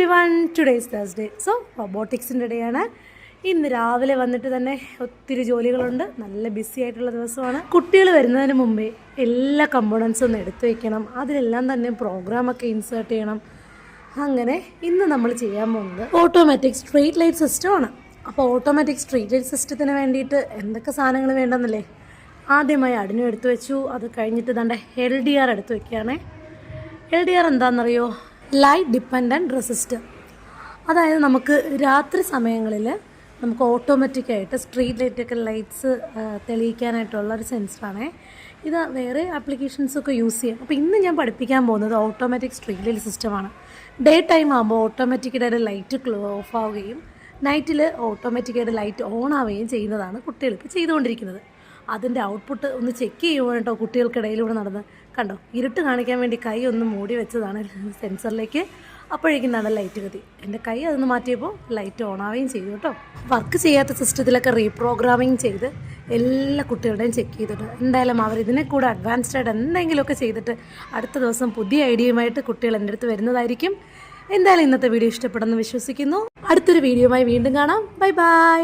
everyone, today is Thursday. So, റോബോട്ടിക്സിൻ്റെ ഡേയാണ്. ഇന്ന് രാവിലെ വന്നിട്ട് തന്നെ ഒത്തിരി ജോലികളുണ്ട്. നല്ല ബിസി ആയിട്ടുള്ള ദിവസമാണ്. കുട്ടികൾ വരുന്നതിന് മുമ്പേ എല്ലാ കമ്പോണൻസും ഒന്ന് എടുത്തു വയ്ക്കണം. അതിലെല്ലാം തന്നെ പ്രോഗ്രാമൊക്കെ ഇൻസേർട്ട് ചെയ്യണം. അങ്ങനെ ഇന്ന് നമ്മൾ ചെയ്യാൻ പോകുന്നത് ഓട്ടോമാറ്റിക് സ്ട്രീറ്റ് ലൈറ്റ് സിസ്റ്റമാണ്. അപ്പോൾ ഓട്ടോമാറ്റിക് സ്ട്രീറ്റ് ലൈറ്റ് സിസ്റ്റത്തിന് വേണ്ടിയിട്ട് എന്തൊക്കെ സാധനങ്ങൾ വേണ്ടെന്നല്ലേ? ആദ്യമായി അടിനും എടുത്തു വെച്ചു. അത് കഴിഞ്ഞിട്ട് തൻ്റെ LDR എടുത്തു വയ്ക്കുകയാണേ. LDR എന്താണെന്നറിയോ? Light dependent resistor. അതായത് നമുക്ക് രാത്രി സമയങ്ങളിൽ നമുക്ക് ഓട്ടോമാറ്റിക്കായിട്ട് സ്ട്രീറ്റ് ലൈറ്റൊക്കെ ലൈറ്റ്സ് തെളിയിക്കാനായിട്ടുള്ള ഒരു സെൻസറാണേ. ഇത് വേറെ ആപ്ലിക്കേഷൻസൊക്കെ യൂസ് ചെയ്യാം. അപ്പോൾ ഇന്ന് ഞാൻ പഠിപ്പിക്കാൻ പോകുന്നത് ഓട്ടോമാറ്റിക് സ്ട്രീറ്റ് ലൈറ്റ് സിസ്റ്റമാണ്. ഡേ ടൈം ആകുമ്പോൾ ഓട്ടോമാറ്റിക്കായിട്ട് ലൈറ്റ് ഓഫ് ആവുകയും നൈറ്റിൽ ഓട്ടോമാറ്റിക്കായിട്ട് ലൈറ്റ് ഓൺ ആവുകയും ചെയ്യുന്നതാണ് കുട്ടികൾക്ക് ചെയ്തുകൊണ്ടിരിക്കുന്നത്. അതിൻ്റെ ഔട്ട്പുട്ട് ഒന്ന് ചെക്ക് ചെയ്യുമ്പോൾ കേട്ടോ കുട്ടികൾക്കിടയിലൂടെ നടന്ന് കണ്ടോ, ഇരുട്ട് കാണിക്കാൻ വേണ്ടി കൈ ഒന്ന് മൂടി വെച്ചതാണ് സെൻസറിലേക്ക്. അപ്പോഴേക്കും നട ലൈറ്റ് കത്തി. എൻ്റെ കൈ അതൊന്ന് മാറ്റിയപ്പോൾ ലൈറ്റ് ഓൺ ആവുകയും ചെയ്തു കേട്ടോ. വർക്ക് ചെയ്യാത്ത സിസ്റ്റത്തിലൊക്കെ റീപ്രോഗ്രാമിങ് ചെയ്ത് എല്ലാ കുട്ടികളുടെയും ചെക്ക് ചെയ്തിട്ട് എന്തായാലും അവർ ഇതിനെ കൂടെ അഡ്വാൻസ്ഡ് ആയിട്ട് എന്തെങ്കിലുമൊക്കെ ചെയ്തിട്ട് അടുത്ത ദിവസം പുതിയ ഐഡിയയുമായിട്ട് കുട്ടികൾ എൻ്റെ അടുത്ത് വരുന്നതായിരിക്കും. എന്തായാലും ഇന്നത്തെ വീഡിയോ ഇഷ്ടപ്പെടുമെന്ന് വിശ്വസിക്കുന്നു. അടുത്തൊരു വീഡിയോയുമായി വീണ്ടും കാണാം. Bye bye.